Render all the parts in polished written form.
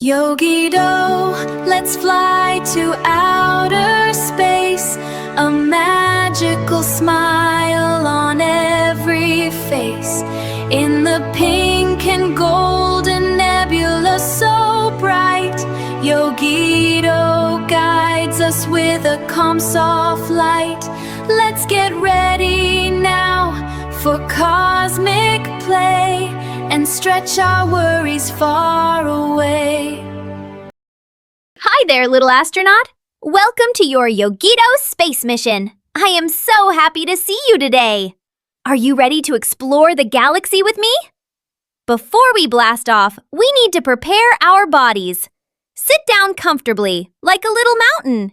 Yogido, let's fly to outer space. A magical smile on every face. In the pink and golden nebula so bright, Yogido guides us with a calm, soft light. Let's get ready now for cosmic play and stretch our worries far away. Hi there, little astronaut. Welcome to your Yogido space mission. I am so happy to see you today. Are you ready to explore the galaxy with me? Before we blast off, we need to prepare our bodies. Sit down comfortably, like a little mountain.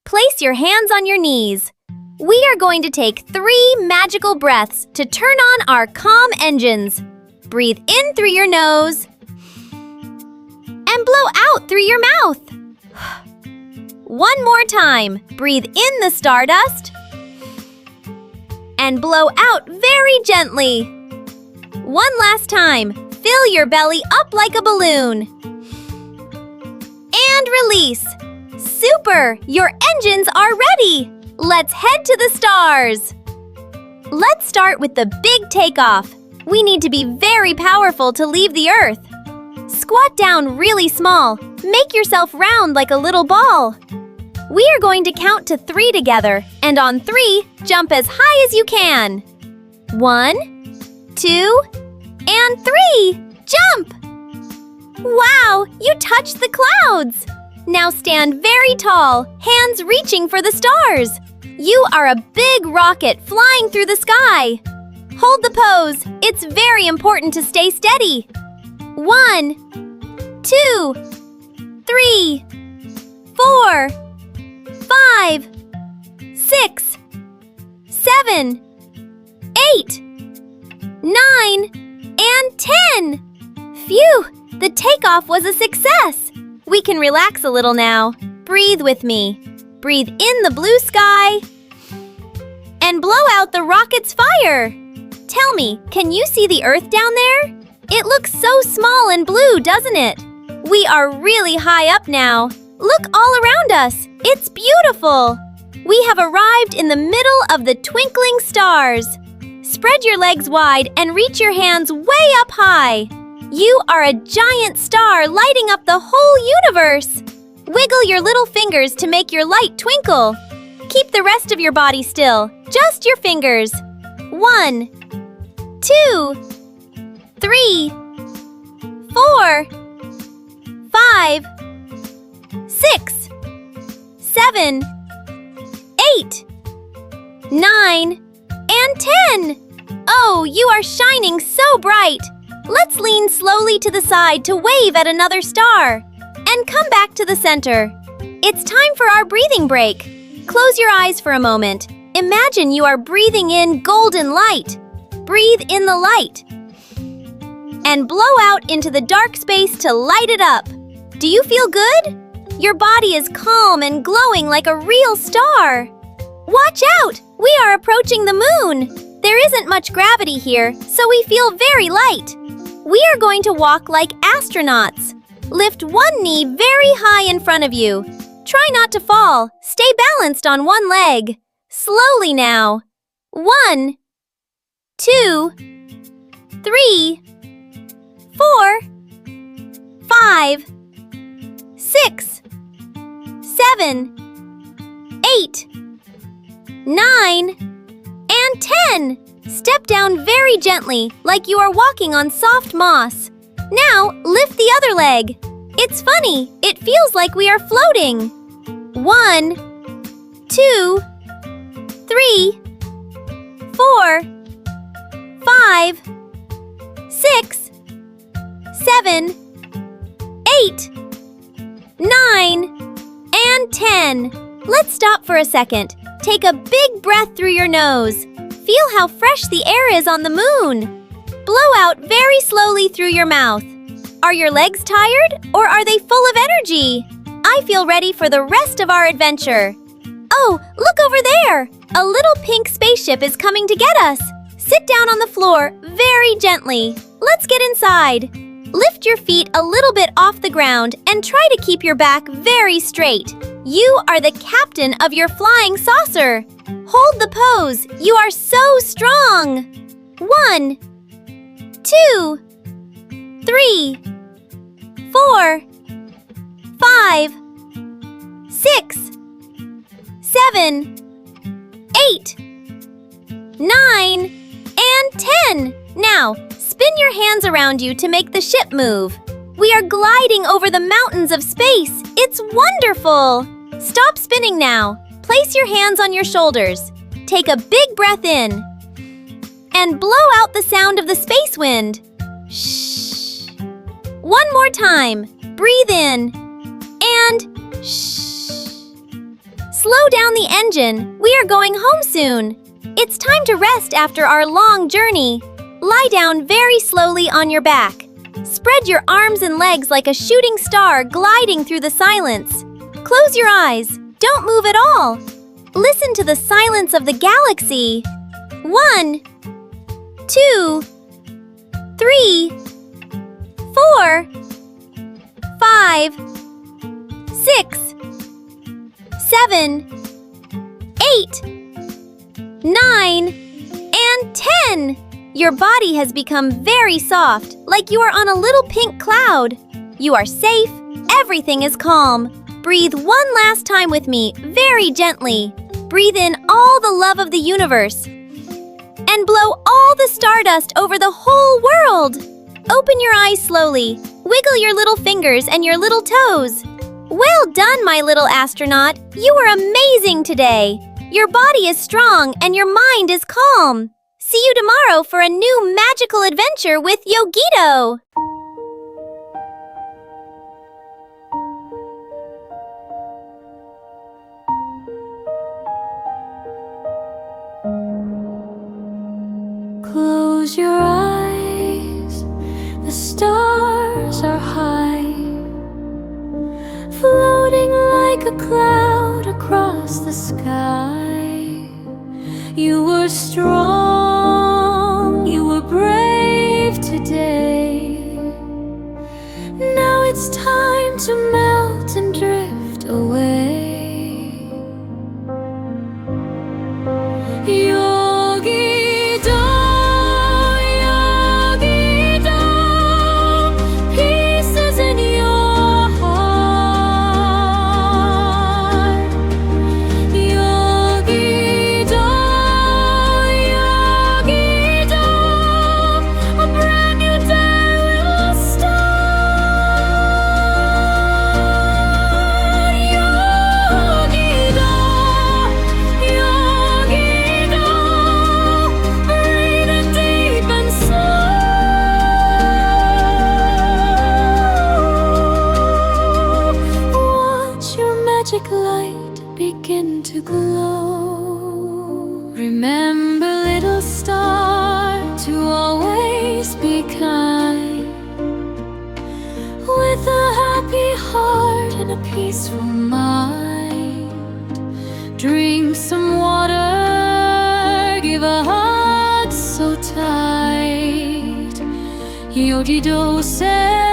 Place your hands on your knees. We are going to take 3 magical breaths to turn on our calm engines. Breathe in through your nose and blow out through your mouth. One more time. Breathe in the stardust and blow out very gently. One last time. Fill your belly up like a balloon. And release. Super! Your engines are ready. Let's head to the stars. Let's start with the big takeoff. We need to be very powerful to leave the Earth. Squat down really small. Make yourself round like a little ball. We are going to count to 3 together, and on 3, jump as high as you can. 1, 2, and 3. Jump! Wow, you touched the clouds. Now stand very tall, hands reaching for the stars. You are a big rocket flying through the sky. Hold the pose. It's very important to stay steady. 1, 2, 3, 4, 5, 6, 7, 8, 9, and 10. Phew! The takeoff was a success. We can relax a little now. Breathe with me. Breathe in the blue sky and blow out the rocket's fire. Tell me, can you see the Earth down there? It looks so small and blue, doesn't it? We are really high up now. Look all around us. It's beautiful. We have arrived in the middle of the twinkling stars. Spread your legs wide and reach your hands way up high. You are a giant star lighting up the whole universe. Wiggle your little fingers to make your light twinkle. Keep the rest of your body still, just your fingers. 1, 2, 3, 4, 5, 6, 7, 8, 9, and 10. Oh, you are shining so bright. Let's lean slowly to the side to wave at another star. And come back to the center. It's time for our breathing break. Close your eyes for a moment. Imagine you are breathing in golden light. Breathe in the light. And blow out into the dark space to light it up. Do you feel good? Your body is calm and glowing like a real star. Watch out! We are approaching the moon. There isn't much gravity here, so we feel very light. We are going to walk like astronauts. Lift one knee very high in front of you. Try not to fall. Stay balanced on one leg. Slowly now. 1, 2, 3, 4, 5, 6, 7, 8, 9, and 10. Step down very gently, like you are walking on soft moss. Now, lift the other leg. It's funny, it feels like we are floating. 1, 2, 3, 4, 5, 6, 7, 8, 9, and 10. Let's stop for a second. Take a big breath through your nose. Feel how fresh the air is on the moon. Blow out very slowly through your mouth. Are your legs tired, or are they full of energy? I feel ready for the rest of our adventure. Oh, look over there! A little pink spaceship is coming to get us. Sit down on the floor very gently. Let's get inside. Lift your feet a little bit off the ground and try to keep your back very straight. You are the captain of your flying saucer. Hold the pose. You are so strong. 1, 2, 3, 4, 5, 6, 7, 8, 9, and 10. Now, spin your hands around you to make the ship move. We are gliding over the mountains of space. It's wonderful. Stop spinning now. Place your hands on your shoulders. Take a big breath in. And blow out the sound of the space wind. Shh. One more time. Breathe in. And shh. Slow down the engine. We are going home soon. It's time to rest after our long journey. Lie down very slowly on your back. Spread your arms and legs like a shooting star gliding through the silence. Close your eyes. Don't move at all. Listen to the silence of the galaxy. 1, 2, 3, 4, 5, 6, 7, 8, 9, and 10. Your body has become very soft, like you are on a little pink cloud. You are safe. Everything is calm. Breathe one last time with me, very gently. Breathe in all the love of the universe. And blow all the stardust over the whole world. Open your eyes slowly. Wiggle your little fingers and your little toes. Well done, my little astronaut. You were amazing today. Your body is strong and your mind is calm. See you tomorrow for a new magical adventure with Yogido. Close your eyes, the stars are high, floating like a cloud across the sky. You were strong, you were brave today. Now it's time to melt and drift away. Magic light begin to glow. Remember, little star, to always be kind. With a happy heart and a peaceful mind. Drink some water, give a hug so tight. Yogido said